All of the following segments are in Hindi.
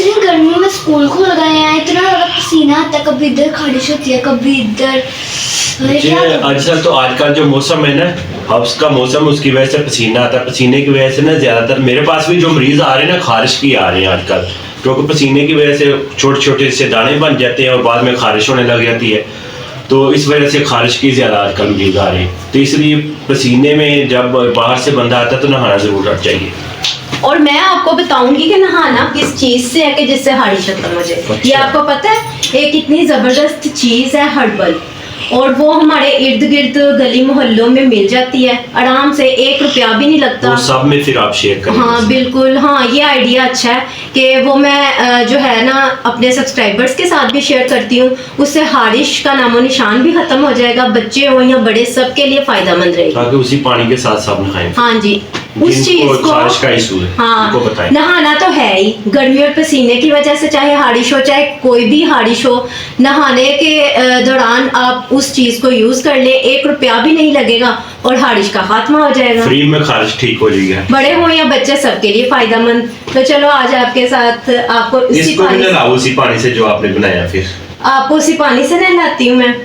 इतनी गर्मी में स्कूल खुल गए हैं, इतना ज़्यादा पसीना आता है, कभी इधर खारिश होती है कभी इधर। अच्छा, तो आजकल जो मौसम है ना, हब्स का मौसम, उसकी वजह से पसीना आता है। पसीने की वजह से ना ज्यादातर मेरे पास भी जो मरीज आ रहे हैं ना, खारिश की आ रहे हैं आजकल, क्योंकि पसीने की वजह से छोटे छोटे से दाने बन जाते हैं और बाद में खारिश होने लग जाती है। तो इस वजह से खारिश की ज्यादा आजकल मरीज आ रहे हैं। तो इसलिए पसीने में जब बाहर से बंदा आता है तो नहाना जरूर चाहिए। और मैं आपको बताऊंगी कि नहाना किस चीज से है कि जिससे खारिश खत्म हो जाए। अच्छा। ये आपको पता है, एक इतनी जबरदस्त चीज है हर्बल, और वो हमारे इर्द गिर्द गली मोहल्लों में मिल जाती है आराम से, 1 रुपया भी नहीं लगता। वो सब में फिर आप शेयर करें। हाँ बिल्कुल, हाँ ये आइडिया अच्छा है कि वो मैं जो है ना अपने सब्सक्राइबर्स के साथ भी शेयर करती हूँ। उससे खारिश का नामो निशान भी खत्म हो जाएगा, बच्चे हो या बड़े सबके लिए फायदेमंद रहेगी। ताकि उसी पानी के साथ सब नहाएं। हाँ जी, उस चीज को, खारिश का इशू है, हाँ उनको बताएं। नहाना तो है ही, गर्मी और पसीने की वजह से चाहे हारिश हो चाहे कोई भी हारिश हो, नहाने के दौरान आप उस चीज को यूज कर ले, 1 रुपया भी नहीं लगेगा और हारिश का खात्मा हो जाएगा, फ्री में खारिश ठीक हो जाएगा। बड़े हो या बच्चे सबके लिए फायदेमंद। तो चलो आज आपके साथ आपको इसको भी नहलाओ उसी पानी से जो आपने बनाया, फिर आपको उसी पानी से नहलाती हूँ मैं,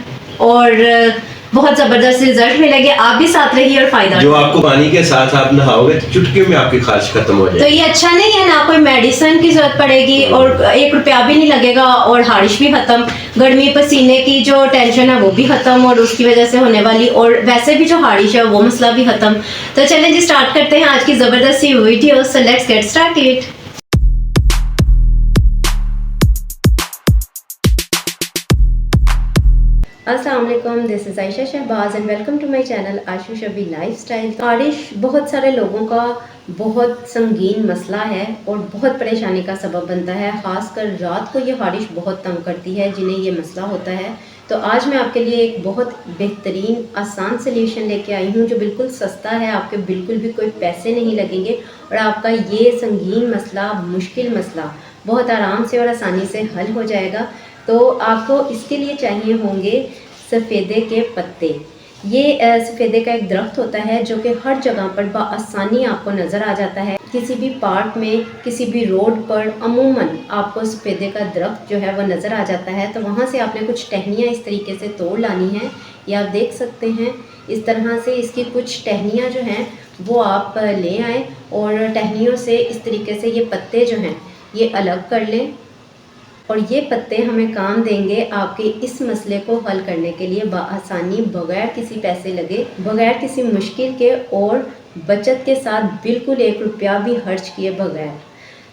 और बहुत जबरदस्त रिजल्ट मिलेंगे। आप भी साथ रहिए और फायदा। जो आपको पानी के साथ आप नहाओगे तो चुटकी में आपकी खारिश खत्म हो जाएगी। तो ये अच्छा नहीं है ना, कोई मेडिसिन की जरूरत पड़ेगी और 1 रुपया भी नहीं लगेगा और हारिश भी खत्म, गर्मी पसीने की जो टेंशन है वो भी खत्म और उसकी वजह से होने वाली और वैसे भी जो हारिश है वो मसला भी खत्म। तो चलें जी स्टार्ट करते हैं आज की जबरदस्त सी video. So let's get started. अस्सलाम वालेकुम, this is Ayesha Shahbaz and welcome to my channel Ashu Shabi lifestyle. खारिश बहुत सारे लोगों का बहुत संगीन मसला है और बहुत परेशानी का सबब बनता है, ख़ासकर रात को ये खारिश बहुत तंग करती है जिन्हें ये मसला होता है। तो आज मैं आपके लिए एक बहुत बेहतरीन आसान सल्यूशन लेके आई हूँ जो बिल्कुल सस्ता है, आपके बिल्कुल भी कोई पैसे नहीं लगेंगे और आपका ये संगीन मसला, मुश्किल मसला बहुत आराम से और आसानी से हल हो जाएगा। तो आपको इसके लिए चाहिए होंगे सफ़ेदे के पत्ते। ये सफ़ेदे का एक दरख्त होता है जो कि हर जगह पर बआसानी आपको नज़र आ जाता है, किसी भी पार्क में, किसी भी रोड पर अमूमन आपको सफ़ेदे का दरख्त जो है वो नज़र आ जाता है। तो वहाँ से आपने कुछ टहनियाँ इस तरीके से तोड़ लानी हैं, ये आप देख सकते हैं। इस तरह से इसकी कुछ टहनियाँ जो हैं वो आप ले आएँ और टहनियों से इस तरीके से ये पत्ते जो हैं ये अलग कर लें और ये पत्ते हमें काम देंगे आपके इस मसले को हल करने के लिए बआसानी, बगैर किसी पैसे लगे, बगैर किसी मुश्किल के और बचत के साथ, बिल्कुल 1 रुपया भी खर्च किए बगैर।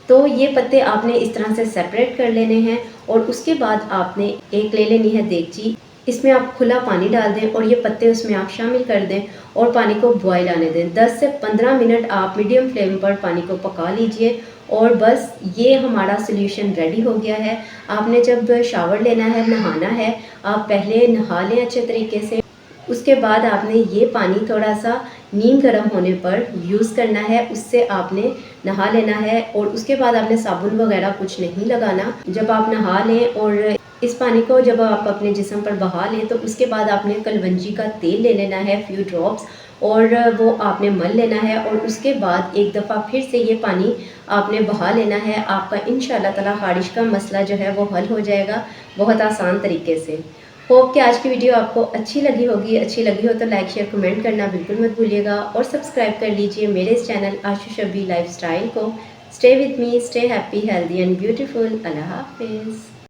तो ये पत्ते आपने इस तरह से सेपरेट कर लेने हैं और उसके बाद आपने एक ले लेनी है देगची, इसमें आप खुला पानी डाल दें और ये पत्ते उसमें आप शामिल कर दें और पानी को बॉयल आने दें। 10 से 15 मिनट आप मीडियम फ्लेम पर पानी को पका लीजिए और बस ये हमारा सॉल्यूशन रेडी हो गया है। आपने जब शावर लेना है, नहाना है, आप पहले नहा लें अच्छे तरीके से। उसके बाद आपने ये पानी थोड़ा सा नीम गर्म होने पर यूज़ करना है, उससे आपने नहा लेना है और उसके बाद आपने साबुन वगैरह कुछ नहीं लगाना। जब आप नहा लें और इस पानी को जब आप अपने जिस्म पर बहा लें तो उसके बाद आपने कलवंजी का तेल ले लेना है, फ्यू ड्रॉप्स, और वो आपने मल लेना है और उसके बाद एक दफ़ा फिर से ये पानी आपने बहा लेना है। आपका इंशाल्लाह ताला खारिश का मसला जो है वो हल हो जाएगा बहुत आसान तरीके से। होप कि आज की वीडियो आपको अच्छी लगी होगी। अच्छी लगी हो तो लाइक शेयर कमेंट करना बिल्कुल मत भूलिएगा और सब्सक्राइब कर लीजिए मेरे इस चैनल आशू शबी लाइफस्टाइल को। Stay with me, stay happy, healthy and beautiful. अल्लाह हाफिज़।